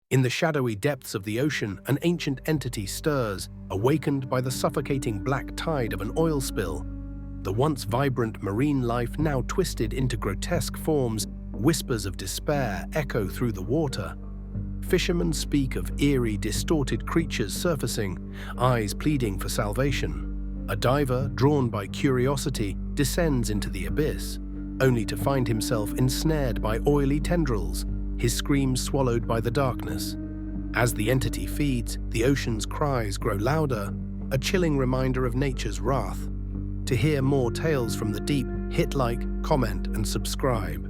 In the shadowy depths of the ocean, an ancient entity stirs, awakened by the suffocating black tide of an oil spill. The once vibrant marine life now twisted into grotesque forms, whispers of despair echo through the water. Fishermen speak of eerie, distorted creatures surfacing, eyes pleading for salvation. A diver, drawn by curiosity, descends into the abyss, only to find himself ensnared by oily tendrils, his screams swallowed by the darkness. As the entity feeds, the ocean's cries grow louder, a chilling reminder of nature's wrath. To hear more tales from the deep, hit like, comment, and subscribe.